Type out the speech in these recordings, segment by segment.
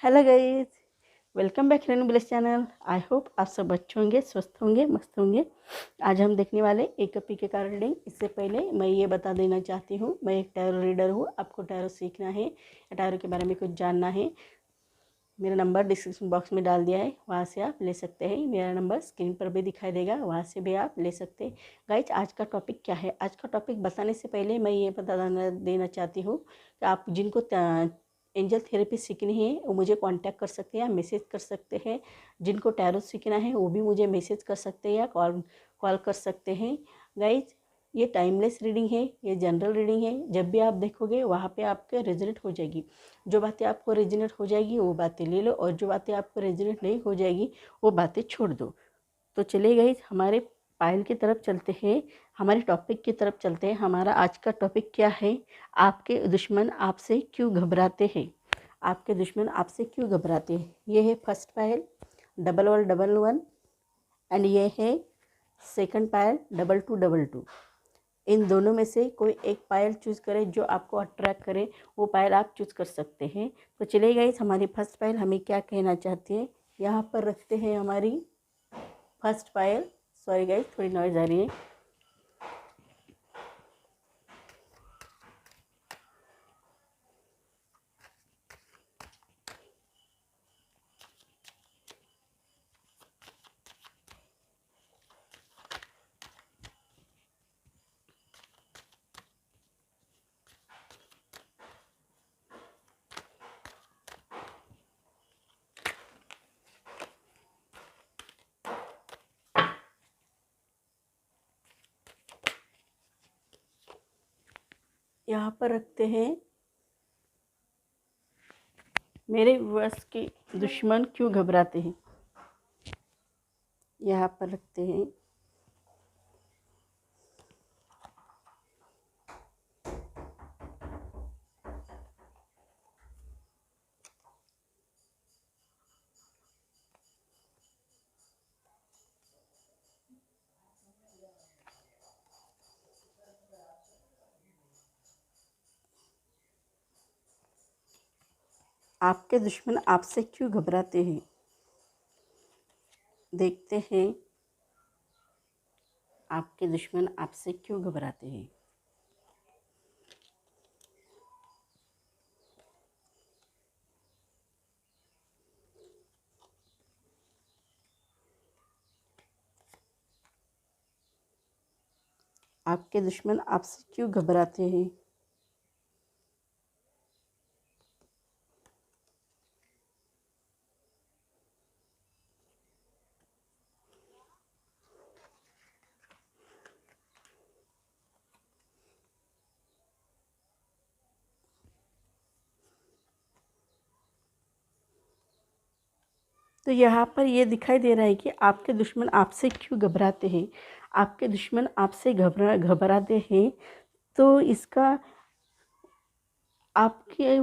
Hello guys, welcome back Renu bless channel. I hope आप सब अच्छे होंगे, स्वस्थ होंगे, मस्त होंगे। आज हम देखने वाले एक कपी के कार्ड रीडिंग। इससे पहले मैं ये बता देना चाहती हूँ, मैं एक टैरो रीडर हूँ। आपको टैरो सीखना है या टैरो के बारे में कुछ जानना है, मेरा नंबर डिस्क्रिप्शन बॉक्स में डाल दिया है, वहाँ से आप ले सकते हैं। मेरा नंबर स्क्रीन पर भी दिखाई देगा, वहाँ से भी आप ले सकते हैं। गाइज, आज का टॉपिक क्या है? आज का टॉपिक बताने से पहले मैं ये बता देना चाहती हूँ कि आप जिनको एंजल थेरेपी सीखनी है वो मुझे कांटेक्ट कर सकते हैं या मैसेज कर सकते हैं। जिनको टैरो सीखना है वो भी मुझे मैसेज कर सकते हैं या कॉल कर सकते हैं। गाइज, ये टाइमलेस रीडिंग है, ये जनरल रीडिंग है। जब भी आप देखोगे वहाँ पे आपके रेजोनेट हो जाएगी। जो बातें आपको रेजोनेट हो जाएगी वो बातें ले लो, और जो बातें आपको रेजोनेट नहीं हो जाएगी वो बातें छोड़ दो। तो चलिए गाइज, हमारे पायल की तरफ चलते हैं, हमारे टॉपिक की तरफ चलते हैं। हमारा आज का टॉपिक क्या है? आपके दुश्मन आपसे क्यों घबराते हैं? आपके दुश्मन आपसे क्यों घबराते हैं? ये है फर्स्ट पायल 1111 एंड ये है सेकंड पायल 2222। इन दोनों में से कोई एक पायल चूज़ करें जो आपको अट्रैक्ट करे, वो पायल आप चूज़ कर सकते हैं। तो चलिए गाइस, हमारी फर्स्ट पायल हमें क्या कहना चाहती है यहाँ पर रखते हैं। हमारी फर्स्ट पायल, सॉरी गाइस थोड़ी नॉइज़ आ रही है। यहाँ पर रखते हैं मेरे वश के दुश्मन क्यों घबराते हैं। यहाँ पर रखते हैं आपके दुश्मन आपसे क्यों घबराते हैं। देखते हैं आपके दुश्मन आपसे क्यों घबराते हैं। आपके दुश्मन आपसे क्यों घबराते हैं। तो यहाँ पर ये दिखाई दे रहा है कि आपके दुश्मन आपसे क्यों घबराते हैं। आपके दुश्मन आपसे घबराते हैं तो इसका आपके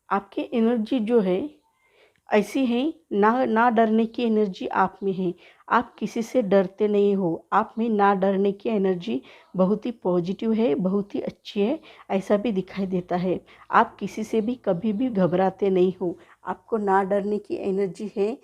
आपकी एनर्जी जो है ऐसी है, ना डरने की एनर्जी आप में है। आप किसी से डरते नहीं हो, आप में ना डरने की एनर्जी बहुत ही पॉजिटिव है, बहुत ही अच्छी है, ऐसा भी दिखाई देता है। आप किसी से भी कभी भी घबराते नहीं हो, आपको ना डरने की एनर्जी है।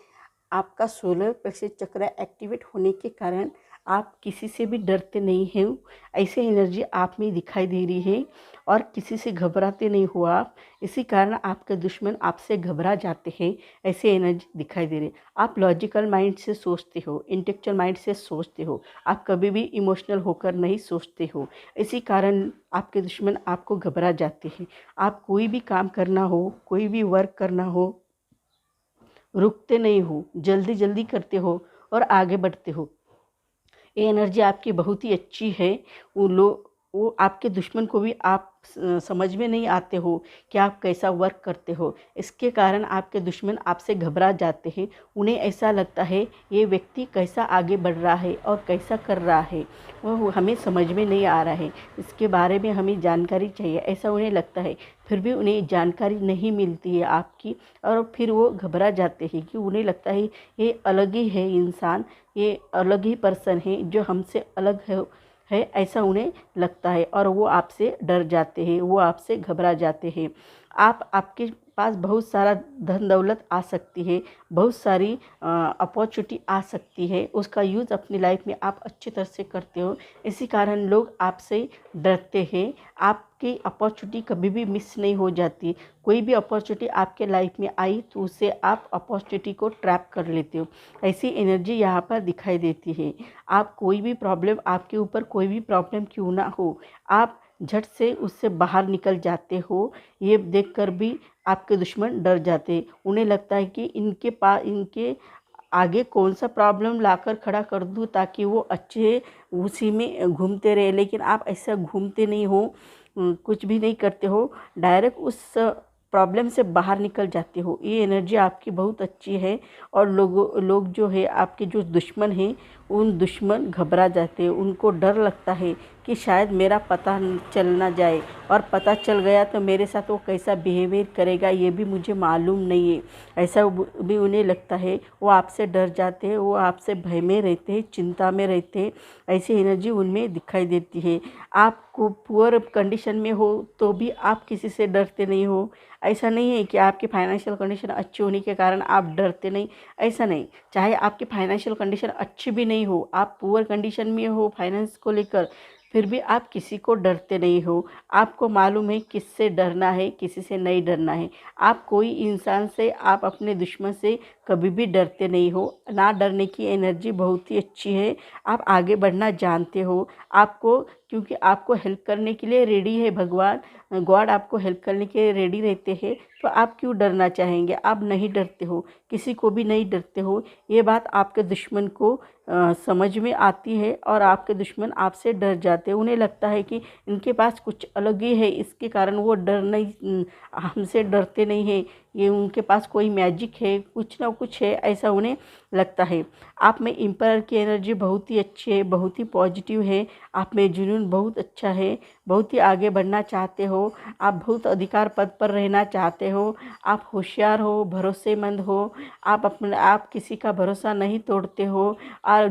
आपका सोलर प्लेक्सस चक्र एक्टिवेट होने के कारण आप किसी से भी डरते नहीं हैं। ऐसी एनर्जी आप में दिखाई दे रही है और किसी से घबराते नहीं हो आप। इसी कारण आपके दुश्मन आपसे घबरा जाते हैं, ऐसी एनर्जी दिखाई दे रही है। आप लॉजिकल माइंड से सोचते हो, इंटेलेक्चुअल माइंड से सोचते हो, आप कभी भी इमोशनल होकर नहीं सोचते हो। इसी कारण आपके दुश्मन आपको घबरा जाते हैं। आप कोई भी काम करना हो, कोई भी वर्क करना हो, रुकते नहीं हो, जल्दी जल्दी करते हो और आगे बढ़ते हो। ये एनर्जी आपकी बहुत ही अच्छी है। वो आपके दुश्मन को भी आप समझ में नहीं आते हो कि आप कैसा वर्क करते हो। इसके कारण आपके दुश्मन आपसे घबरा जाते हैं। उन्हें ऐसा लगता है ये व्यक्ति कैसा आगे बढ़ रहा है और कैसा कर रहा है, वो हमें समझ में नहीं आ रहा है, इसके बारे में हमें जानकारी चाहिए, ऐसा उन्हें लगता है। फिर भी उन्हें जानकारी नहीं मिलती है आपकी, और फिर वो घबरा जाते हैं कि उन्हें लगता है ये अलग ही है इंसान, ये अलग ही पर्सन है जो हमसे अलग है, ऐसा उन्हें लगता है और वो आपसे डर जाते हैं, वो आपसे घबरा जाते हैं। आप आपके पास बहुत सारा धन दौलत आ सकती है, बहुत सारी अपॉर्चुनिटी आ सकती है, उसका यूज़ अपनी लाइफ में आप अच्छी तरह से करते हो। इसी कारण लोग आपसे डरते हैं। आपकी अपॉर्चुनिटी कभी भी मिस नहीं हो जाती। कोई भी अपॉर्चुनिटी आपके लाइफ में आई तो उससे आप अपॉर्चुनिटी को ट्रैप कर लेते हो। ऐसी एनर्जी यहाँ पर दिखाई देती है। आप कोई भी प्रॉब्लम, आपके ऊपर कोई भी प्रॉब्लम क्यों ना हो, आप झट से उससे बाहर निकल जाते हो। ये देखकर भी आपके दुश्मन डर जाते हैं। उन्हें लगता है कि इनके आगे कौन सा प्रॉब्लम लाकर खड़ा कर दूँ ताकि वो अच्छे उसी में घूमते रहे, लेकिन आप ऐसा घूमते नहीं हो, कुछ भी नहीं करते हो, डायरेक्ट उस प्रॉब्लम से बाहर निकल जाते हो। ये एनर्जी आपकी बहुत अच्छी है। और लोग जो है, आपके जो दुश्मन हैं, उन दुश्मन घबरा जाते हैं। उनको डर लगता है कि शायद मेरा पता चल ना जाए, और पता चल गया तो मेरे साथ वो कैसा बिहेवियर करेगा ये भी मुझे मालूम नहीं है, ऐसा भी उन्हें लगता है। वो आपसे डर जाते हैं, वो आपसे भय में रहते हैं, चिंता में रहते हैं। ऐसी एनर्जी उनमें दिखाई देती है। आपको पुअर कंडीशन में हो तो भी आप किसी से डरते नहीं हो। ऐसा नहीं है कि आपकी फाइनेंशियल कंडीशन अच्छी होने के कारण आप डरते नहीं, ऐसा नहीं। चाहे आपकी फाइनेंशियल कंडीशन अच्छी भी नहीं हो, आप पुअर कंडीशन में हो फाइनेंस को लेकर, फिर भी आप किसी को डरते नहीं हो। आपको मालूम है किससे डरना है, किसी से नहीं डरना है। आप कोई इंसान से, आप अपने दुश्मन से कभी भी डरते नहीं हो। ना डरने की एनर्जी बहुत ही अच्छी है। आप आगे बढ़ना जानते हो। आपको, क्योंकि आपको हेल्प करने के लिए रेडी है भगवान, गॉड आपको हेल्प करने के लिए रेडी रहते हैं, तो आप क्यों डरना चाहेंगे। आप नहीं डरते हो, किसी को भी नहीं डरते हो। ये बात आपके दुश्मन को समझ में आती है, और आपके दुश्मन आपसे डर जाते हैं। उन्हें लगता है कि इनके पास कुछ अलग ही है, इसके कारण वो डर नहीं, हमसे डरते नहीं हैं, ये उनके पास कोई मैजिक है, कुछ ना कुछ है, ऐसा उन्हें लगता है। आप में एम्परर की एनर्जी बहुत ही अच्छी है, बहुत ही पॉजिटिव है। आप में जुनून बहुत अच्छा है, बहुत ही आगे बढ़ना चाहते हो। आप बहुत अधिकार पद पर रहना चाहते हो। आप होशियार हो, भरोसेमंद हो। आप किसी का भरोसा नहीं तोड़ते हो, और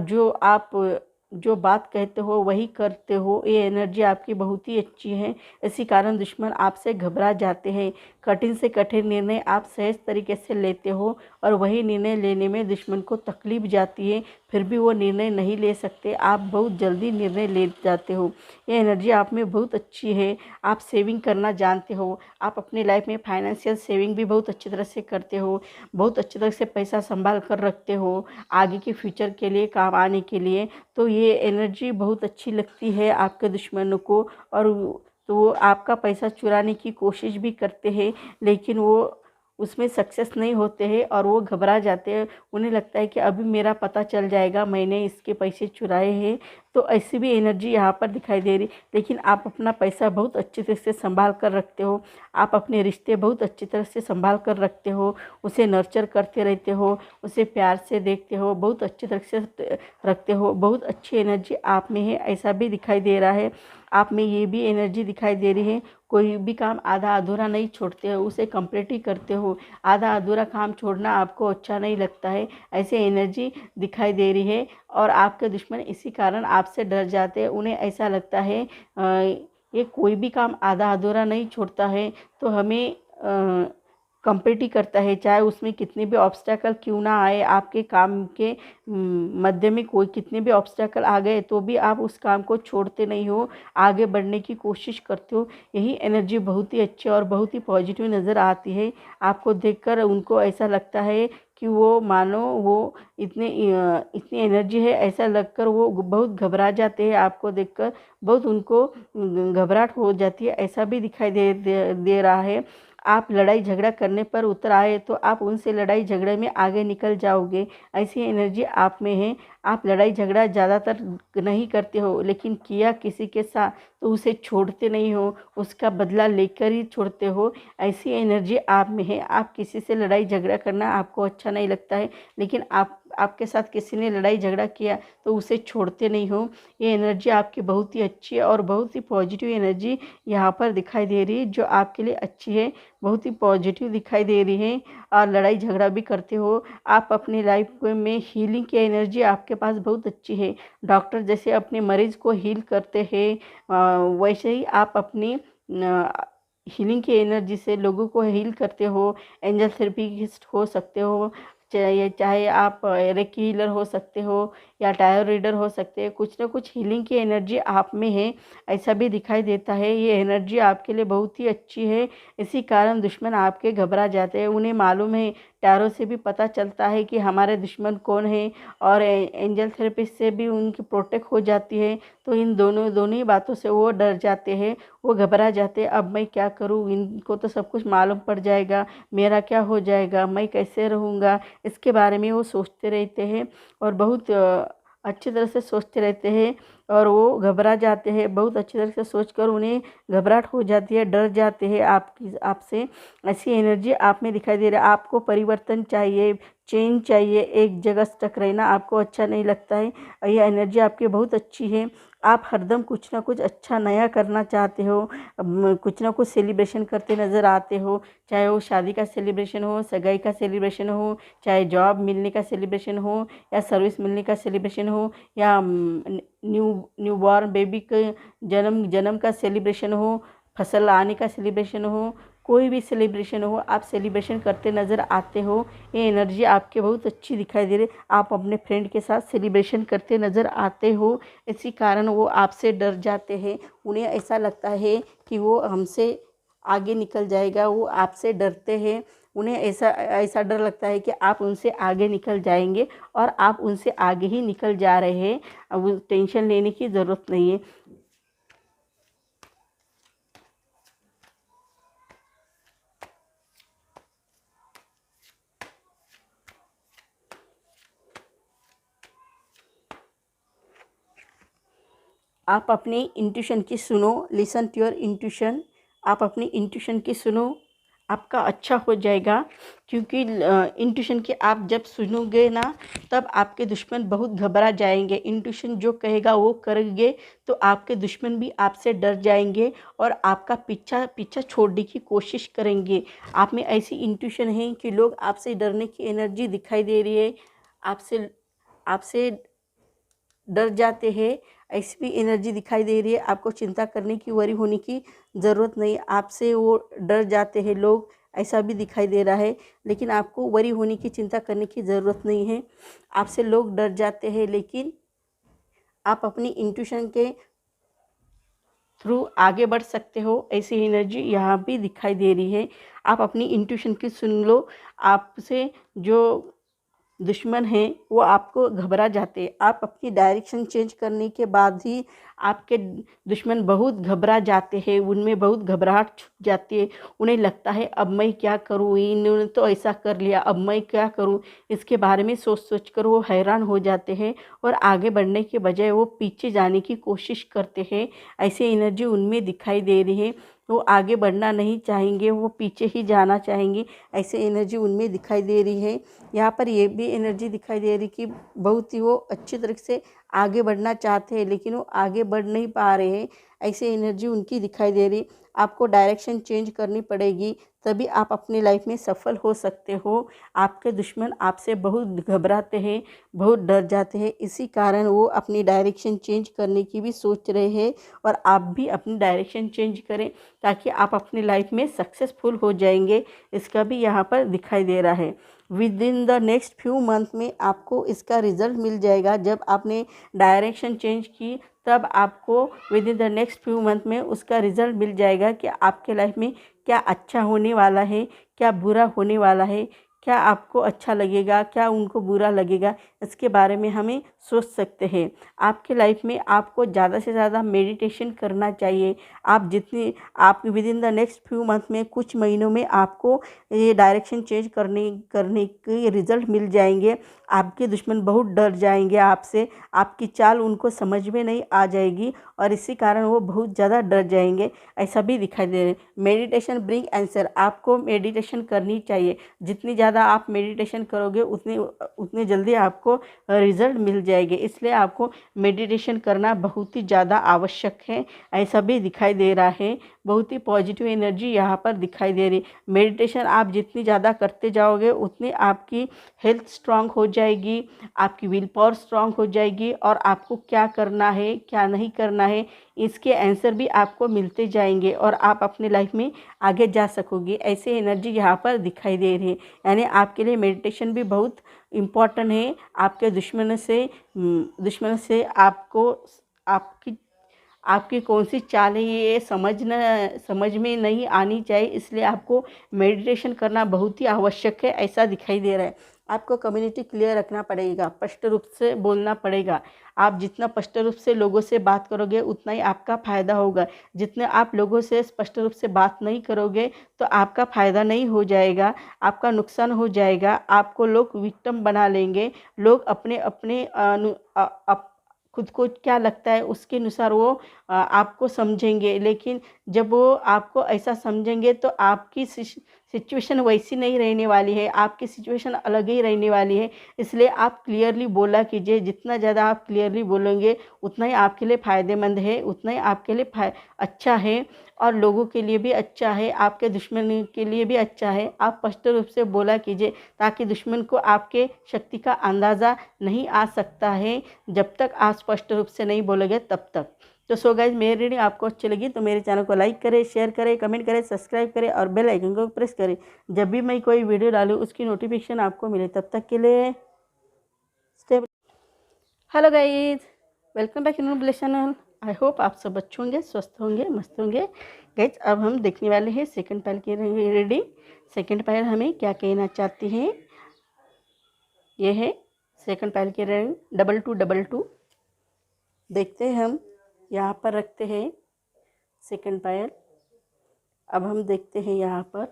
जो बात कहते हो वही करते हो। ये एनर्जी आपकी बहुत ही अच्छी है। इसी कारण दुश्मन आपसे घबरा जाते हैं। कठिन से कठिन निर्णय आप सहज तरीके से लेते हो, और वही निर्णय लेने में दुश्मन को तकलीफ जाती है, फिर भी वो निर्णय नहीं ले सकते। आप बहुत जल्दी निर्णय ले जाते हो। ये एनर्जी आप में बहुत अच्छी है। आप सेविंग करना जानते हो। आप अपनी लाइफ में फाइनेंशियल सेविंग भी बहुत अच्छी तरह से करते हो। बहुत अच्छी तरह से पैसा संभाल कर रखते हो, आगे के फ्यूचर के लिए, काम आने के लिए। तो ये एनर्जी बहुत अच्छी लगती है आपके दुश्मनों को। और तो वो आपका पैसा चुराने की कोशिश भी करते हैं, लेकिन वो उसमें सक्सेस नहीं होते हैं, और वो घबरा जाते हैं। उन्हें लगता है कि अभी मेरा पता चल जाएगा, मैंने इसके पैसे चुराए हैं। तो ऐसी भी एनर्जी यहाँ पर दिखाई दे रही। लेकिन आप अपना पैसा बहुत अच्छी तरह से संभाल कर रखते हो। आप अपने रिश्ते बहुत अच्छी तरह से संभाल कर रखते हो, उसे नर्चर करते रहते हो, उसे प्यार से देखते हो, बहुत अच्छी तरह से रखते हो। बहुत अच्छी एनर्जी आप में है, ऐसा भी दिखाई दे रहा है। आप में ये भी एनर्जी दिखाई दे रही है, कोई भी काम आधा अधूरा नहीं छोड़ते हो, उसे कंप्लीट ही करते हो। आधा अधूरा काम छोड़ना आपको अच्छा नहीं लगता है, ऐसे एनर्जी दिखाई दे रही है। और आपके दुश्मन इसी कारण आपसे डर जाते हैं। उन्हें ऐसा लगता है ये कोई भी काम आधा अधूरा नहीं छोड़ता है, तो हमें कंप्लीट ही करता है, चाहे उसमें कितने भी ऑब्स्टेकल क्यों ना आए। आपके काम के मध्य में कोई कितने भी ऑब्स्टेकल आ गए तो भी आप उस काम को छोड़ते नहीं हो, आगे बढ़ने की कोशिश करते हो। यही एनर्जी बहुत ही अच्छी और बहुत ही पॉजिटिव नज़र आती है। आपको देखकर उनको ऐसा लगता है कि वो मानो वो इतनी एनर्जी है, ऐसा लगकर वो बहुत घबरा जाते हैं। आपको देखकर बहुत उनको घबराहट हो जाती है, ऐसा भी दिखाई दे रहा है। आप लड़ाई झगड़ा करने पर उतर आए तो आप उनसे लड़ाई झगड़े में आगे निकल जाओगे, ऐसी एनर्जी आप में है। आप लड़ाई झगड़ा ज़्यादातर नहीं करते हो, लेकिन किया किसी के साथ तो उसे छोड़ते नहीं हो, उसका बदला लेकर ही छोड़ते हो, ऐसी एनर्जी आप में है। आप किसी से लड़ाई झगड़ा करना आपको अच्छा नहीं लगता है, लेकिन आपके साथ किसी ने लड़ाई झगड़ा किया तो उसे छोड़ते नहीं हो। ये एनर्जी आपकी बहुत ही अच्छी है, और बहुत ही पॉजिटिव एनर्जी यहाँ पर दिखाई दे रही है, जो आपके लिए अच्छी है, बहुत ही पॉजिटिव दिखाई दे रही है। और लड़ाई झगड़ा भी करते हो। आप अपनी लाइफ में हीलिंग की एनर्जी आपके पास बहुत अच्छी है। डॉक्टर जैसे अपने मरीज़ को हील करते हैं, वैसे ही आप अपनी हीलिंग की एनर्जी से लोगों को हील करते हो, एंजल थेरेपिस्ट हो सकते हो, चाहे आप रेकी हीलर हो सकते हो या टायर रीडर हो सकते हैं। कुछ ना कुछ हीलिंग की एनर्जी आप में है, ऐसा भी दिखाई देता है। ये एनर्जी आपके लिए बहुत ही अच्छी है, इसी कारण दुश्मन आपके घबरा जाते हैं। उन्हें मालूम है, टैरो से भी पता चलता है कि हमारे दुश्मन कौन है, और एंजल थेरेपिस्ट से भी उनकी प्रोटेक्ट हो जाती है। तो इन दोनों ही बातों से वो डर जाते हैं, वो घबरा जाते हैं। अब मैं क्या करूँ, इनको तो सब कुछ मालूम पड़ जाएगा, मेरा क्या हो जाएगा, मैं कैसे रहूँगा, इसके बारे में वो सोचते रहते हैं और बहुत अच्छी तरह से सोचते रहते हैं, और वो घबरा जाते हैं। बहुत अच्छी तरह से सोचकर उन्हें घबराहट हो जाती है, डर जाते हैं आपसे। ऐसी एनर्जी आप में दिखाई दे रहा है। आपको परिवर्तन चाहिए, चेंज चाहिए, एक जगह स्टक रहना आपको अच्छा नहीं लगता है। यह एनर्जी आपकी बहुत अच्छी है। आप हरदम कुछ ना कुछ अच्छा नया करना चाहते हो, कुछ ना कुछ सेलिब्रेशन करते नज़र आते हो, चाहे वो शादी का सेलिब्रेशन हो, सगाई का सेलिब्रेशन हो, चाहे जॉब मिलने का सेलिब्रेशन हो, या सर्विस मिलने का सेलिब्रेशन हो, या न्यू बॉर्न बेबी के जन्म का सेलिब्रेशन हो, फसल आने का सेलिब्रेशन हो, कोई भी सेलिब्रेशन हो, आप सेलिब्रेशन करते नज़र आते हो। ये एनर्जी आपके बहुत अच्छी दिखाई दे रही। आप अपने फ्रेंड के साथ सेलिब्रेशन करते नज़र आते हो, इसी कारण वो आपसे डर जाते हैं। उन्हें ऐसा लगता है कि वो हमसे आगे निकल जाएगा, वो आपसे डरते हैं। उन्हें ऐसा ऐसा डर लगता है कि आप उनसे आगे निकल जाएंगे, और आप उनसे आगे ही निकल जा रहे हैं। अब टेंशन लेने की ज़रूरत नहीं है। आप अपनी इंट्यूशन की सुनो, लिसन टू योर इंट्यूशन। आप अपनी इंट्यूशन की सुनो, आपका अच्छा हो जाएगा। क्योंकि इंट्यूशन की आप जब सुनोगे ना, तब आपके दुश्मन बहुत घबरा जाएंगे। इंट्यूशन जो कहेगा वो करेंगे, तो आपके दुश्मन भी आपसे डर जाएंगे और आपका पीछा पीछा छोड़ने की कोशिश करेंगे। आप में ऐसी इंट्यूशन है कि लोग आपसे डरने की एनर्जी दिखाई दे रही है, आपसे आपसे डर जाते हैं, ऐसी भी एनर्जी दिखाई दे रही है। आपको चिंता करने की, वरी होने की ज़रूरत नहीं। आपसे वो डर जाते हैं लोग, ऐसा भी दिखाई दे रहा है। लेकिन आपको वरी होने की, चिंता करने की ज़रूरत नहीं है। आपसे लोग डर जाते हैं, लेकिन आप अपनी इंट्यूशन के थ्रू आगे बढ़ सकते हो। ऐसी एनर्जी यहाँ भी दिखाई दे रही है। आप अपनी इंट्यूशन की सुन लो। आपसे जो दुश्मन हैं वो आपको घबरा जाते हैं। आप अपनी डायरेक्शन चेंज करने के बाद ही आपके दुश्मन बहुत घबरा जाते हैं, उनमें बहुत घबराहट छुप जाती है। उन्हें लगता है अब मैं क्या करूँ, इन्होंने तो ऐसा कर लिया, अब मैं क्या करूँ। इसके बारे में सोच सोच कर वो हैरान हो जाते हैं, और आगे बढ़ने के बजाय वो पीछे जाने की कोशिश करते हैं। ऐसी एनर्जी उनमें दिखाई दे रही है। वो आगे बढ़ना नहीं चाहेंगे, वो पीछे ही जाना चाहेंगे। ऐसी एनर्जी उनमें दिखाई दे रही है। यहाँ पर ये भी एनर्जी दिखाई दे रही कि बहुत ही वो अच्छी तरह से आगे बढ़ना चाहते हैं, लेकिन वो आगे बढ़ नहीं पा रहे हैं। ऐसी एनर्जी उनकी दिखाई दे रही। आपको डायरेक्शन चेंज करनी पड़ेगी, तभी आप अपनी लाइफ में सफल हो सकते हो। आपके दुश्मन आपसे बहुत घबराते हैं, बहुत डर जाते हैं, इसी कारण वो अपनी डायरेक्शन चेंज करने की भी सोच रहे हैं। और आप भी अपनी डायरेक्शन चेंज करें, ताकि आप अपनी लाइफ में सक्सेसफुल हो जाएंगे। इसका भी यहाँ पर दिखाई दे रहा है। With in the next few month में आपको इसका रिज़ल्ट मिल जाएगा। जब आपने डायरेक्शन चेंज की, तब आपको with in the next few month में उसका रिज़ल्ट मिल जाएगा कि आपके लाइफ में क्या अच्छा होने वाला है, क्या बुरा होने वाला है, क्या आपको अच्छा लगेगा, क्या उनको बुरा लगेगा। इसके बारे में हमें सोच सकते हैं। आपके लाइफ में आपको ज़्यादा से ज़्यादा मेडिटेशन करना चाहिए। आप with in the next few month में, कुछ महीनों में आपको ये डायरेक्शन चेंज करने के रिज़ल्ट मिल जाएंगे। आपके दुश्मन बहुत डर जाएंगे आपसे, आपकी चाल उनको समझ में नहीं आ जाएगी, और इसी कारण वो बहुत ज़्यादा डर जाएंगे। ऐसा भी दिखाई दे रहा है। Meditation bring answer. आपको मेडिटेशन करनी चाहिए। जितनी ज़्यादा आप मेडिटेशन करोगे, उतने जल्दी आपको रिज़ल्ट मिल जाएंगे। इसलिए आपको मेडिटेशन करना बहुत ही ज़्यादा आवश्यक है। ऐसा भी दिखाई दे रहा है। बहुत ही पॉजिटिव एनर्जी यहाँ पर दिखाई दे रही। मेडिटेशन आप जितनी ज़्यादा करते जाओगे, उतनी आपकी हेल्थ स्ट्रांग हो जाएगी, आपकी विल पावर स्ट्रांग हो जाएगी, और आपको क्या करना है, क्या नहीं करना है, इसके आंसर भी आपको मिलते जाएंगे और आप अपने लाइफ में आगे जा सकोगे। ऐसे एनर्जी यहाँ पर दिखाई दे रही है। यानी आपके लिए मेडिटेशन भी बहुत इम्पॉर्टेंट है। आपके दुश्मन से आपको आपकी आपकी कौन सी चाल है ये समझ में नहीं आनी चाहिए, इसलिए आपको मेडिटेशन करना बहुत ही आवश्यक है, ऐसा दिखाई दे रहा है। आपको कम्युनिटी क्लियर रखना पड़ेगा, स्पष्ट रूप से बोलना पड़ेगा। आप जितना स्पष्ट रूप से लोगों से बात करोगे उतना ही आपका फ़ायदा होगा। जितने आप लोगों से स्पष्ट रूप से बात नहीं करोगे तो आपका फ़ायदा नहीं हो जाएगा, आपका नुकसान हो जाएगा। आपको लोग विक्टिम बना लेंगे। लोग अपने अपने खुद को क्या लगता है उसके अनुसार वो आपको समझेंगे, लेकिन जब वो आपको ऐसा समझेंगे तो आपकी सिचुएशन वैसी नहीं रहने वाली है, आपकी सिचुएशन अलग ही रहने वाली है। इसलिए आप क्लियरली बोला कीजिए। जितना ज़्यादा आप क्लियरली बोलेंगे उतना ही आपके लिए फ़ायदेमंद है, उतना ही आपके लिए अच्छा है और लोगों के लिए भी अच्छा है, आपके दुश्मन के लिए भी अच्छा है। आप स्पष्ट रूप से बोला कीजिए ताकि दुश्मन को आपके शक्ति का अंदाज़ा नहीं आ सकता है। जब तक आप स्पष्ट रूप से नहीं बोलोगे तब तक। तो सो गाइज, मेरी रीडिंग आपको अच्छी लगी तो मेरे चैनल को लाइक करें, शेयर करें, कमेंट करें, सब्सक्राइब करें और बेल आइकन को प्रेस करें। जब भी मैं कोई वीडियो डालूँ उसकी नोटिफिकेशन आपको मिले। तब तक के लिए stay. Hello guys, welcome back in bless channel. I hope आप सब अच्छे होंगे, स्वस्थ होंगे, मस्त होंगे। गाइज, अब हम देखने वाले हैं सेकंड पैर की रीडिंग। सेकंड पैर हमें क्या कहना चाहती हैं, ये है सेकंड पैर की रीडिंग। 2222 देखते हैं। हम यहाँ पर रखते हैं सेकंड पैर। अब हम देखते हैं यहाँ पर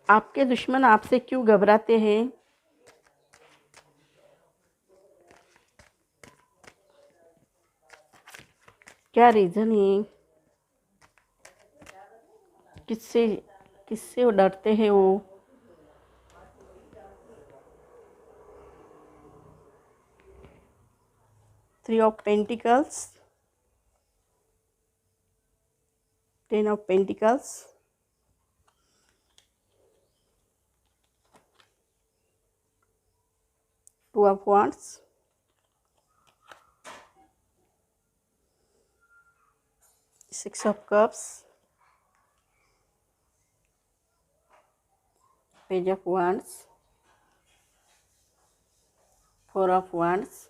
आपके दुश्मन आपसे क्यों घबराते हैं, क्या रीज़न है, किससे किससे वो डरते हैं वो। Three of pentacles, 10 of pentacles, two of wands, 6 of cups, page of wands, 4 of wands.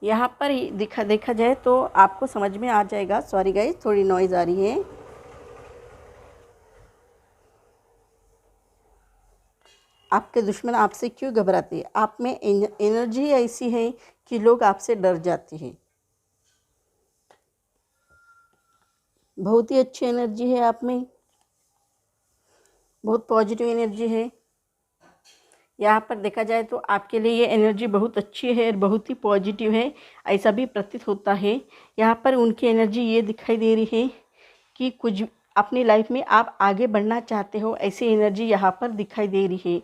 यहाँ पर देखा जाए तो आपको समझ में आ जाएगा। सॉरी गाइस, थोड़ी नॉइज़ आ रही है। आपके दुश्मन आपसे क्यों घबराते हैं, आप में एनर्जी ऐसी है कि लोग आपसे डर जाते हैं। बहुत ही अच्छी एनर्जी है आप में, बहुत पॉजिटिव एनर्जी है। यहाँ पर देखा जाए तो आपके लिए ये एनर्जी बहुत अच्छी है और बहुत ही पॉजिटिव है, ऐसा भी प्रतीत होता है। यहाँ पर उनकी एनर्जी ये दिखाई दे रही है कि कुछ अपनी लाइफ में आप आगे बढ़ना चाहते हो, ऐसी एनर्जी यहाँ पर दिखाई दे रही है।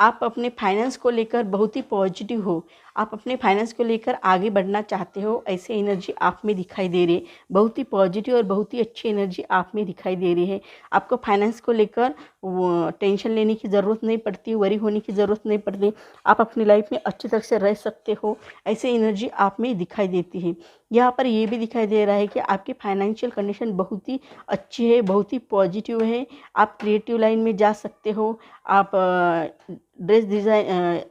आप अपने फाइनेंस को लेकर बहुत ही पॉजिटिव हो, आप अपने फाइनेंस को लेकर आगे बढ़ना चाहते हो, ऐसी एनर्जी आप में दिखाई दे रही है। बहुत ही पॉजिटिव और बहुत ही अच्छी एनर्जी आप में दिखाई दे रही है। आपको फाइनेंस को लेकर टेंशन लेने की ज़रूरत नहीं पड़ती, वरी होने की ज़रूरत नहीं पड़ती। आप अपनी लाइफ में अच्छी तरह से रह सकते हो, ऐसी एनर्जी आप में दिखाई देती है। यहाँ पर ये भी दिखाई दे रहा है कि आपकी फाइनेंशियल कंडीशन बहुत ही अच्छी है, बहुत ही पॉजिटिव है। आप क्रिएटिव लाइन में जा सकते हो, आप ड्रेस डिज़ाइन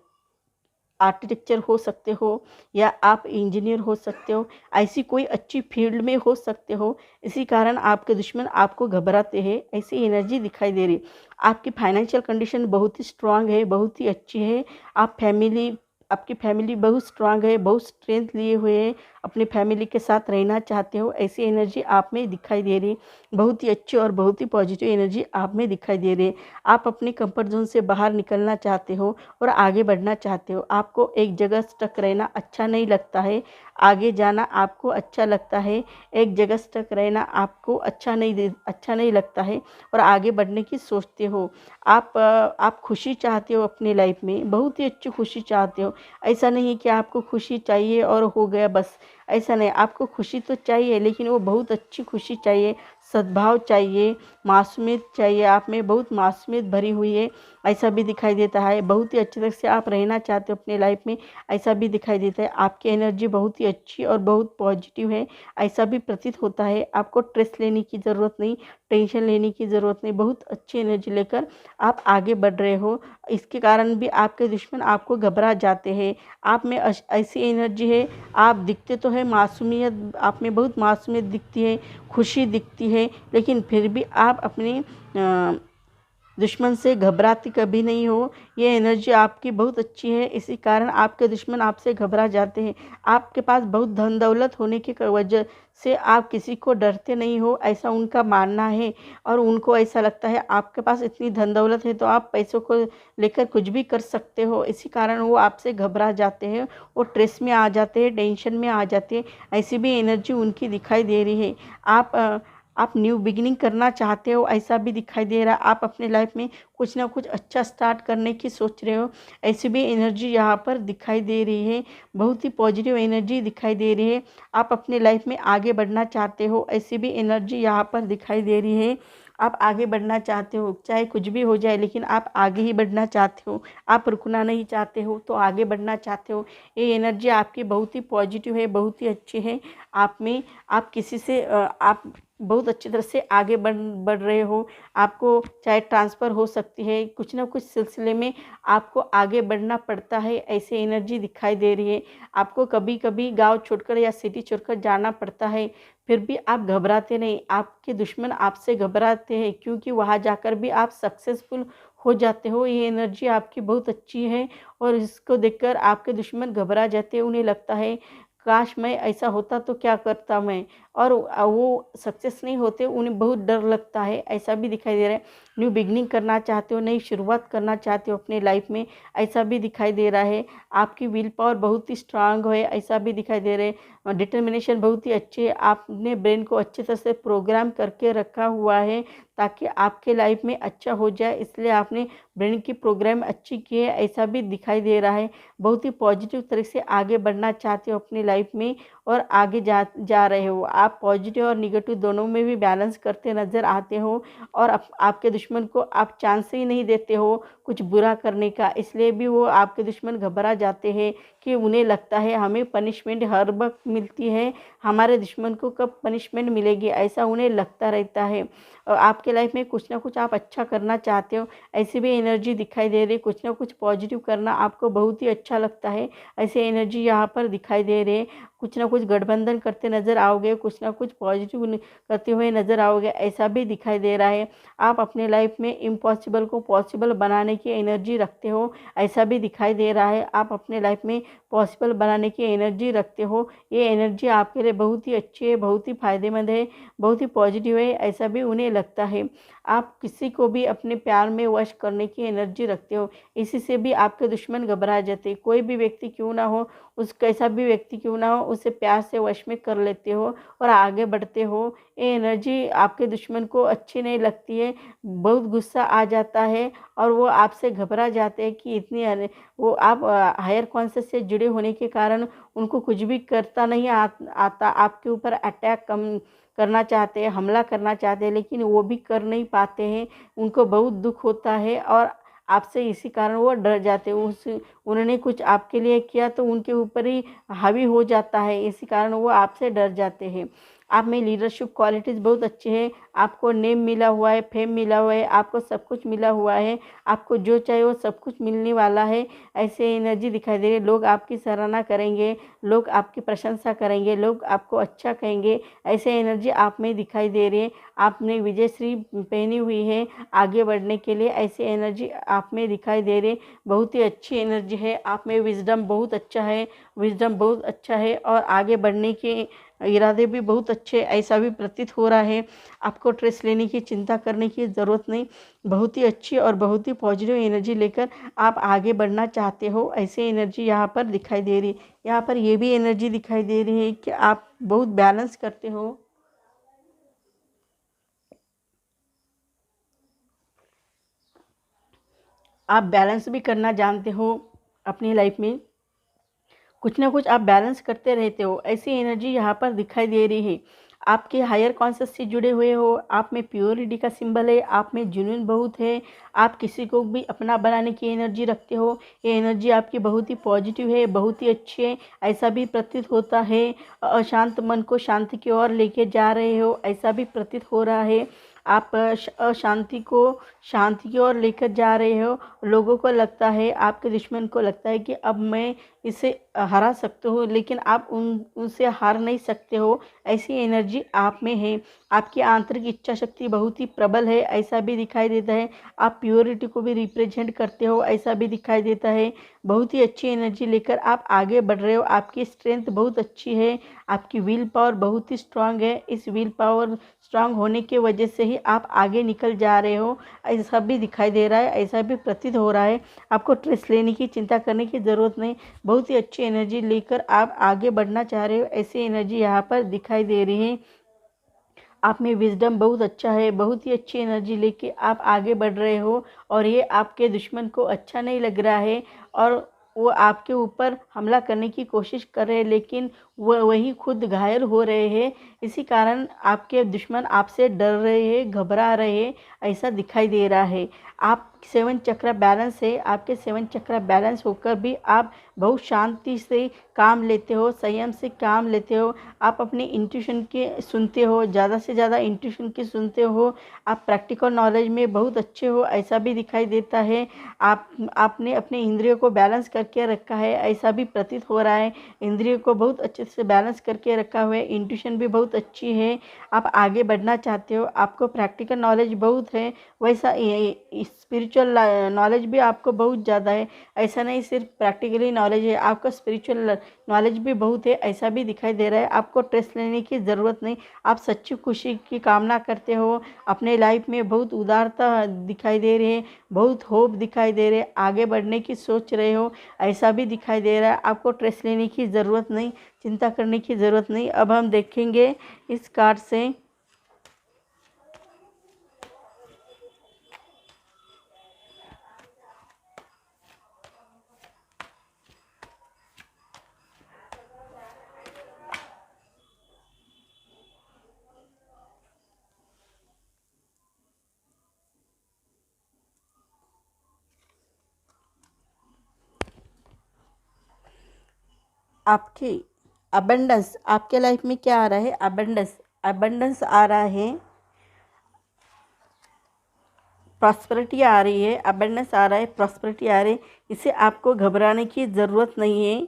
आर्किटेक्चर हो सकते हो या आप इंजीनियर हो सकते हो, ऐसी कोई अच्छी फील्ड में हो सकते हो। इसी कारण आपके दुश्मन आपको घबराते हैं, ऐसी एनर्जी दिखाई दे रही। आपकी फाइनेंशियल कंडीशन बहुत ही स्ट्रांग है, बहुत ही अच्छी है। आप फैमिली आपकी फैमिली बहुत स्ट्रांग है, बहुत स्ट्रेंथ लिए हुए है, अपनी फैमिली के साथ रहना चाहते हो, ऐसी एनर्जी आप में दिखाई दे रही है। बहुत ही अच्छी और बहुत ही पॉजिटिव एनर्जी आप में दिखाई दे रही है। आप अपने कंफर्ट जोन से बाहर निकलना चाहते हो और आगे बढ़ना चाहते हो। आपको एक जगह स्टक रहना अच्छा नहीं लगता है, आगे जाना आपको अच्छा लगता है। एक जगह स्टक रहना आपको अच्छा नहीं लगता है और आगे बढ़ने की सोचते हो। आप खुशी चाहते हो अपनी लाइफ में, बहुत ही अच्छी खुशी चाहते हो। ऐसा नहीं है कि आपको खुशी चाहिए और हो गया बस, ऐसा नहीं। आपको खुशी तो चाहिए, लेकिन वो बहुत अच्छी खुशी चाहिए, सद्भाव चाहिए, मासूमियत चाहिए। आप में बहुत मासूमियत भरी हुई है, ऐसा भी दिखाई देता है। बहुत ही अच्छी तरह से आप रहना चाहते हो अपनी लाइफ में, ऐसा भी दिखाई देता है। आपकी एनर्जी बहुत ही अच्छी और बहुत पॉजिटिव है, ऐसा भी प्रतीत होता है। आपको स्ट्रेस लेने की ज़रूरत नहीं, टेंशन लेने की ज़रूरत नहीं, बहुत अच्छी एनर्जी लेकर आप आगे बढ़ रहे हो। इसके कारण भी आपके दुश्मन आपको घबरा जाते हैं। आप में ऐसी एनर्जी है, आप दिखते तो है मासूमियत, आप में बहुत मासूमियत दिखती है, खुशी दिखती है, लेकिन फिर भी आप अपनी दुश्मन से घबराती कभी नहीं हो। ये एनर्जी आपकी बहुत अच्छी है, इसी कारण आपके दुश्मन आपसे घबरा जाते हैं। आपके पास बहुत धन दौलत होने की वजह से आप किसी को डरते नहीं हो, ऐसा उनका मानना है। और उनको ऐसा लगता है आपके पास इतनी धन दौलत है तो आप पैसों को लेकर कुछ भी कर सकते हो, इसी कारण वो आपसे घबरा जाते हैं, वो स्ट्रेस में आ जाते हैं, टेंशन में आ जाते हैं। ऐसी भी एनर्जी उनकी दिखाई दे रही है। आप न्यू बिगिनिंग करना चाहते हो, ऐसा भी दिखाई दे रहा है। आप अपने लाइफ में कुछ ना कुछ अच्छा स्टार्ट करने की सोच रहे हो, ऐसी भी एनर्जी यहाँ पर दिखाई दे रही है। बहुत ही पॉजिटिव एनर्जी दिखाई दे रही है। आप अपने लाइफ में आगे बढ़ना चाहते हो, ऐसी भी एनर्जी यहाँ पर दिखाई दे रही है। आप आगे बढ़ना चाहते हो, चाहे कुछ भी हो जाए, लेकिन आप आगे ही बढ़ना चाहते हो। आप रुकना नहीं चाहते हो, तो आगे बढ़ना चाहते हो। ये एनर्जी आपकी बहुत ही पॉजिटिव है, बहुत ही अच्छी है। आप में आप किसी से आप बहुत अच्छी तरह से आगे बढ़ रहे हो। आपको चाहे ट्रांसफ़र हो सकती है, कुछ ना कुछ सिलसिले में आपको आगे बढ़ना पड़ता है, ऐसी एनर्जी दिखाई दे रही है। आपको कभी कभी गांव छोड़कर या सिटी छोड़कर जाना पड़ता है, फिर भी आप घबराते नहीं। आपके दुश्मन आपसे घबराते हैं, क्योंकि वहाँ जाकर भी आप सक्सेसफुल हो जाते हो। ये एनर्जी आपकी बहुत अच्छी है और इसको देखकर आपके दुश्मन घबरा जाते हैं। उन्हें लगता है काश मैं ऐसा होता तो क्या करता मैं, और वो सक्सेस नहीं होते, उन्हें बहुत डर लगता है, ऐसा भी दिखाई दे रहा है। न्यू बिगनिंग करना चाहते हो, नई शुरुआत करना चाहते हो अपने लाइफ में, ऐसा भी दिखाई दे रहा है। आपकी विल पावर बहुत ही स्ट्रांग है, ऐसा भी दिखाई दे रहा है। डिटर्मिनेशन बहुत ही अच्छी है। आपने ब्रेन को अच्छी तरह से प्रोग्राम करके रखा हुआ है ताकि आपके लाइफ में अच्छा हो जाए, इसलिए आपने ब्रेन की प्रोग्राम अच्छी की है, ऐसा भी दिखाई दे रहा है। बहुत ही पॉजिटिव तरह से आगे बढ़ना चाहते हो अपनी लाइफ में और आगे जा रहे हो। आप पॉजिटिव और निगेटिव दोनों में भी बैलेंस करते नज़र आते हो और आपके दुश्मन को आप चांस ही नहीं देते हो कुछ बुरा करने का, इसलिए भी वो आपके दुश्मन घबरा जाते हैं कि उन्हें लगता है हमें पनिशमेंट हर वक्त मिलती है, हमारे दुश्मन को कब पनिशमेंट मिलेगी, ऐसा उन्हें लगता रहता है। और आपके लाइफ में कुछ ना कुछ आप अच्छा करना चाहते हो, ऐसी भी एनर्जी दिखाई दे रही है। कुछ ना कुछ पॉजिटिव करना आपको बहुत ही अच्छा लगता है, ऐसी एनर्जी यहाँ पर दिखाई दे रही है। कुछ ना कुछ गठबंधन करते नज़र आओगे, कुछ ना कुछ पॉजिटिव करते हुए नज़र आओगे, ऐसा भी दिखाई दे रहा है। आप अपने लाइफ में इम्पॉसिबल को पॉसिबल बनाने की एनर्जी रखते हो, ऐसा भी दिखाई दे रहा है। आप अपने लाइफ में पॉसिबल बनाने की एनर्जी रखते हो, ये एनर्जी आपके लिए बहुत ही अच्छी है, बहुत ही फ़ायदेमंद है, बहुत ही पॉजिटिव है, ऐसा भी उन्हें लगता है। आप किसी को भी अपने प्यार में वश करने की एनर्जी रखते हो, इसी से भी आपके दुश्मन घबरा जाते। कोई भी व्यक्ति क्यों ना हो, उस कैसा भी व्यक्ति क्यों ना हो, उसे प्यार से वश में कर लेते हो और आगे बढ़ते हो। ये एनर्जी आपके दुश्मन को अच्छी नहीं लगती है, बहुत गुस्सा आ जाता है और वो आपसे घबरा जाते हैं कि वो आप हायर कॉन्शियस से जुड़े होने के कारण उनको कुछ भी करता नहीं आता। आपके ऊपर अटैक करना चाहते हैं, हमला करना चाहते हैं, लेकिन वो भी कर नहीं पाते हैं। उनको बहुत दुख होता है और आपसे इसी कारण वो डर जाते हैं। उन्होंने कुछ आपके लिए किया तो उनके ऊपर ही हावी हो जाता है, इसी कारण वो आपसे डर जाते हैं। आप में लीडरशिप क्वालिटीज़ बहुत अच्छे हैं, आपको नेम मिला हुआ है, फेम मिला हुआ है, आपको सब कुछ मिला हुआ है, आपको जो चाहिए वो सब कुछ मिलने वाला है। ऐसे एनर्जी दिखाई दे रही है। लोग आपकी सराहना करेंगे, लोग आपकी प्रशंसा करेंगे, लोग आपको अच्छा कहेंगे। ऐसे एनर्जी आप में दिखाई दे रही है। आपने विजयश्री पहनी हुई है आगे बढ़ने के लिए, ऐसी एनर्जी आप में दिखाई दे रही है। बहुत ही अच्छी एनर्जी है। आप में विजडम बहुत अच्छा है, विजडम बहुत अच्छा है और आगे बढ़ने के इरादे भी बहुत अच्छे, ऐसा भी प्रतीत हो रहा है। आपको स्ट्रेस लेने की, चिंता करने की ज़रूरत नहीं। बहुत ही अच्छी और बहुत ही पॉजिटिव एनर्जी लेकर आप आगे बढ़ना चाहते हो, ऐसे एनर्जी यहाँ पर दिखाई दे रही है। यहाँ पर ये भी एनर्जी दिखाई दे रही है कि आप बहुत बैलेंस करते हो। आप बैलेंस भी करना जानते हो अपनी लाइफ में, कुछ ना कुछ आप बैलेंस करते रहते हो, ऐसी एनर्जी यहाँ पर दिखाई दे रही है। आपके हायर कॉन्शियस से जुड़े हुए हो, आप में प्योरिटी का सिंबल है, आप में जुनून बहुत है, आप किसी को भी अपना बनाने की एनर्जी रखते हो। ये एनर्जी आपकी बहुत ही पॉजिटिव है, बहुत ही अच्छी है, ऐसा भी प्रतीत होता है। अशांत मन को शांति की ओर लेके जा रहे हो, ऐसा भी प्रतीत हो रहा है। आप अशांति को शांति की ओर लेकर जा रहे हो। लोगों को लगता है, आपके दुश्मन को लगता है कि अब मैं इसे हरा सकते हो, लेकिन आप उनसे हार नहीं सकते हो, ऐसी एनर्जी आप में है। आपकी आंतरिक इच्छा शक्ति बहुत ही प्रबल है, ऐसा भी दिखाई देता है। आप प्योरिटी को भी रिप्रेजेंट करते हो, ऐसा भी दिखाई देता है। बहुत ही अच्छी एनर्जी लेकर आप आगे बढ़ रहे हो। आपकी स्ट्रेंथ बहुत अच्छी है, आपकी विल पावर बहुत ही स्ट्रांग है। इस विल पावर स्ट्रांग होने की वजह से ही आप आगे निकल जा रहे हो, ऐसा भी दिखाई दे रहा है, ऐसा भी प्रतीत हो रहा है। आपको स्ट्रेस लेने की, चिंता करने की ज़रूरत नहीं। बहुत ही अच्छी एनर्जी लेकर आप आगे बढ़ना चाह रहे हो, ऐसी एनर्जी यहाँ पर दिखाई दे रही है। आप में विजडम बहुत अच्छा है, बहुत ही अच्छी एनर्जी लेके आप आगे बढ़ रहे हो और ये आपके दुश्मन को अच्छा नहीं लग रहा है और वो आपके ऊपर हमला करने की कोशिश कर रहे हैं, लेकिन वही खुद घायल हो रहे हैं। इसी कारण आपके दुश्मन आपसे डर रहे हैं, घबरा रहे हैं, ऐसा दिखाई दे रहा है। आप 7 चक्र बैलेंस है, आपके 7 चक्र बैलेंस होकर भी आप बहुत शांति से काम लेते हो, संयम से काम लेते हो। आप अपने इंट्यूशन के सुनते हो, ज़्यादा से ज़्यादा इंट्यूशन की सुनते हो। आप प्रैक्टिकल नॉलेज में बहुत अच्छे हो, ऐसा भी दिखाई देता है। आपने अपने इंद्रियों को बैलेंस करके रखा है, ऐसा भी प्रतीत हो रहा है। इंद्रियों को बहुत अच्छे से बैलेंस करके रखा हुआ है, इंट्यूशन भी बहुत अच्छी है। आप आगे बढ़ना चाहते हो, आपको प्रैक्टिकल नॉलेज बहुत है, वैसा स्पिरिचुअल नॉलेज भी आपको बहुत ज़्यादा है। ऐसा नहीं सिर्फ प्रैक्टिकली नॉलेज है, आपका स्पिरिचुअल नॉलेज भी बहुत है, ऐसा भी दिखाई दे रहा है। आपको स्ट्रेस लेने की ज़रूरत नहीं। आप सच्ची खुशी की कामना करते हो, अपने लाइफ में बहुत उदारता दिखाई दे रही है, बहुत होप दिखाई दे रहे, आगे बढ़ने की सोच रहे हो, ऐसा भी दिखाई दे रहा है। आपको स्ट्रेस लेने की ज़रूरत नहीं, चिंता करने की ज़रूरत नहीं। अब हम देखेंगे इस कार्ड से आपकी अबंडेंस, आपके लाइफ में क्या आ रहा है? अबंडेंस, अबंडेंस आ रहा है, प्रॉस्पेरिटी आ रही है, अबंडेंस आ रहा है, प्रॉस्पेरिटी आ रही है। इसे आपको घबराने की ज़रूरत नहीं है।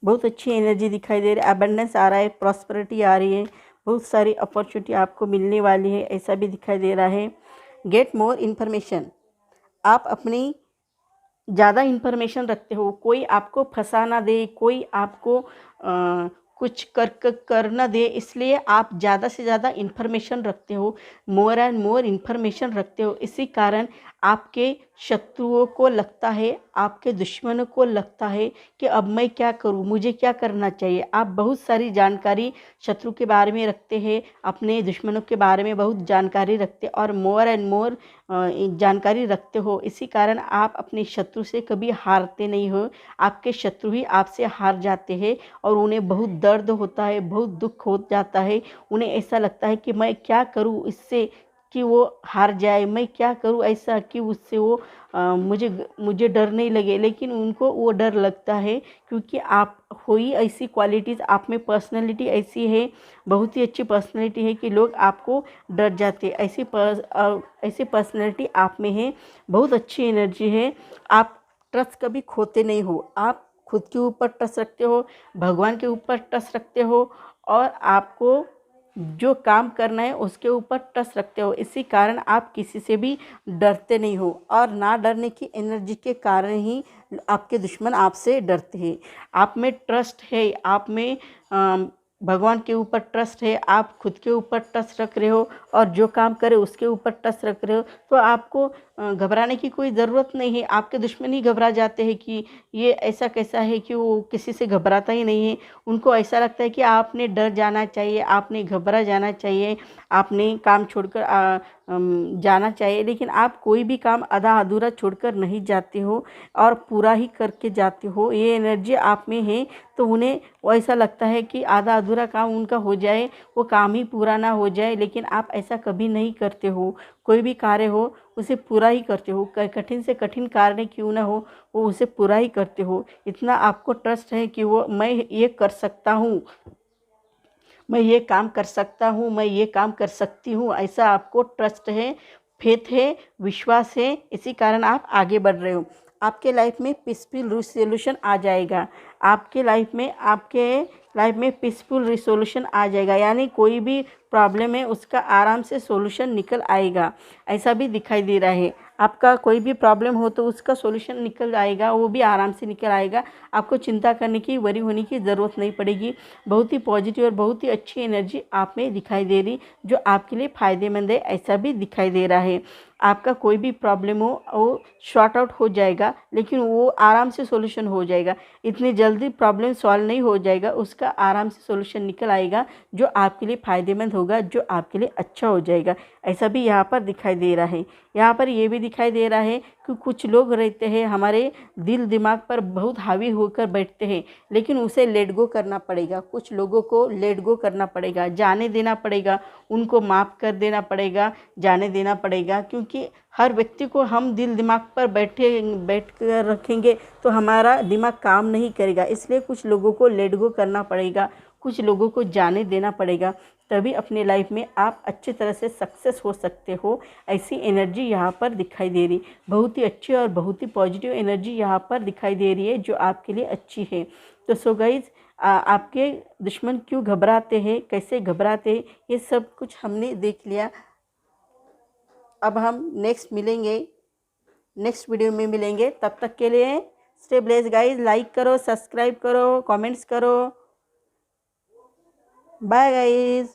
बहुत अच्छी एनर्जी दिखाई दे रही है, अबंडेंस आ रहा है, प्रॉस्पेरिटी आ रही है, बहुत सारी अपॉर्चुनिटी आपको मिलने वाली है, ऐसा भी दिखाई दे रहा है। गेट मोर इन्फॉर्मेशन, आप अपनी ज़्यादा इन्फॉर्मेशन रखते हो, कोई आपको फंसा ना दे, कोई आपको कुछ कर ना दे, इसलिए आप ज़्यादा से ज़्यादा इन्फॉर्मेशन रखते हो, मोर एंड मोर इन्फॉर्मेशन रखते हो। इसी कारण आपके शत्रुओं को लगता है, आपके दुश्मनों को लगता है कि अब मैं क्या करूं, मुझे क्या करना चाहिए। आप बहुत सारी जानकारी शत्रु के बारे में रखते हैं, अपने दुश्मनों के बारे में बहुत जानकारी रखते और मोर एंड मोर जानकारी रखते हो। इसी कारण आप अपने शत्रु से कभी हारते नहीं हो, आपके शत्रु ही आपसे हार जाते हैं और उन्हें बहुत दर्द होता है, बहुत दुख हो जाता है। उन्हें ऐसा लगता है कि मैं क्या करूं, इससे कि वो हार जाए, मैं क्या करूँ ऐसा कि उससे वो मुझे डर नहीं लगे, लेकिन उनको वो डर लगता है क्योंकि आप हो ही ऐसी क्वालिटीज़ आप में, पर्सनैलिटी ऐसी है, बहुत ही अच्छी पर्सनैलिटी है कि लोग आपको डर जाते। ऐसी पर्सनैलिटी आप में है, बहुत अच्छी एनर्जी है। आप ट्रस्ट कभी खोते नहीं हो, आप खुद के ऊपर ट्रस्ट रखते हो, भगवान के ऊपर ट्रस्ट रखते हो, और आपको जो काम करना है उसके ऊपर ट्रस्ट रखते हो। इसी कारण आप किसी से भी डरते नहीं हो, और ना डरने की एनर्जी के कारण ही आपके दुश्मन आपसे डरते हैं। आप में ट्रस्ट है, आप में भगवान के ऊपर ट्रस्ट है, आप खुद के ऊपर ट्रस्ट रख रहे हो, और जो काम करे उसके ऊपर ट्रस्ट रख रहे हो, तो आपको घबराने की कोई ज़रूरत नहीं है। आपके दुश्मन ही घबरा जाते हैं कि ये ऐसा कैसा है कि वो किसी से घबराता ही नहीं है। उनको ऐसा लगता है कि आपने डर जाना चाहिए, आपने घबरा जाना चाहिए, आपने काम छोड़कर जाना चाहिए, लेकिन आप कोई भी काम आधा अधूरा छोड़कर नहीं जाते हो और पूरा ही करके जाते हो। ये एनर्जी आप में है, तो उन्हें ऐसा लगता है कि आधा अधूरा काम उनका हो जाए, वो काम ही पूरा ना हो जाए, लेकिन आप ऐसा कभी नहीं करते हो। कोई भी कार्य हो उसे पूरा ही करते हो, कठिन से कठिन कार्य क्यों ना हो वो उसे पूरा ही करते हो। इतना आपको ट्रस्ट है कि वो मैं ये कर सकता हूँ, मैं ये काम कर सकता हूँ, मैं ये काम कर सकती हूँ, ऐसा आपको ट्रस्ट है, फेथ है, विश्वास है, इसी कारण आप आगे बढ़ रहे हो। आपके लाइफ में पीसफुल रिसोल्यूशन आ जाएगा, आपके लाइफ में पीसफुल रिसोल्यूशन आ जाएगा, यानी कोई भी प्रॉब्लम है उसका आराम से सॉल्यूशन निकल आएगा, ऐसा भी दिखाई दे रहा है। आपका कोई भी प्रॉब्लम हो तो उसका सॉल्यूशन निकल आएगा, वो भी आराम से निकल आएगा। आपको चिंता करने की, वरी होने की ज़रूरत नहीं पड़ेगी। बहुत ही पॉजिटिव और बहुत ही अच्छी एनर्जी आप में दिखाई दे रही, जो आपके लिए फ़ायदेमंद है, ऐसा भी दिखाई दे रहा है। आपका कोई भी प्रॉब्लम हो वो शॉर्ट आउट हो जाएगा, लेकिन वो आराम से सॉल्यूशन हो जाएगा। इतनी जल्दी प्रॉब्लम सॉल्व नहीं हो जाएगा, उसका आराम से सॉल्यूशन निकल आएगा, जो आपके लिए फ़ायदेमंद होगा, जो आपके लिए अच्छा हो जाएगा, ऐसा भी यहाँ पर दिखाई दे रहा है। यहाँ पर ये भी दिखाई दे रहा है कि कुछ लोग रहते हैं हमारे दिल दिमाग पर बहुत हावी होकर बैठते हैं, लेकिन उसे लेट गो करना पड़ेगा। कुछ लोगों को लेट गो करना पड़ेगा, जाने देना पड़ेगा, उनको माफ़ कर देना पड़ेगा, जाने देना पड़ेगा, क्योंकि हर व्यक्ति को हम दिल दिमाग पर बैठ कर रखेंगे तो हमारा दिमाग काम नहीं करेगा। इसलिए कुछ लोगों को लेट गो करना पड़ेगा, कुछ लोगों को जाने देना पड़ेगा, तभी अपने लाइफ में आप अच्छी तरह से सक्सेस हो सकते हो। ऐसी एनर्जी यहाँ पर दिखाई दे रही, बहुत ही अच्छी और बहुत ही पॉजिटिव एनर्जी यहाँ पर दिखाई दे रही है, जो आपके लिए अच्छी है। तो सो गाइज, आपके दुश्मन क्यों घबराते हैं, कैसे घबराते हैं, ये सब कुछ हमने देख लिया। अब हम नेक्स्ट वीडियो में मिलेंगे। तब तक के लिए स्टे ब्लेस्ड गाइज। लाइक करो, सब्सक्राइब करो, कमेंट्स करो। Bye guys.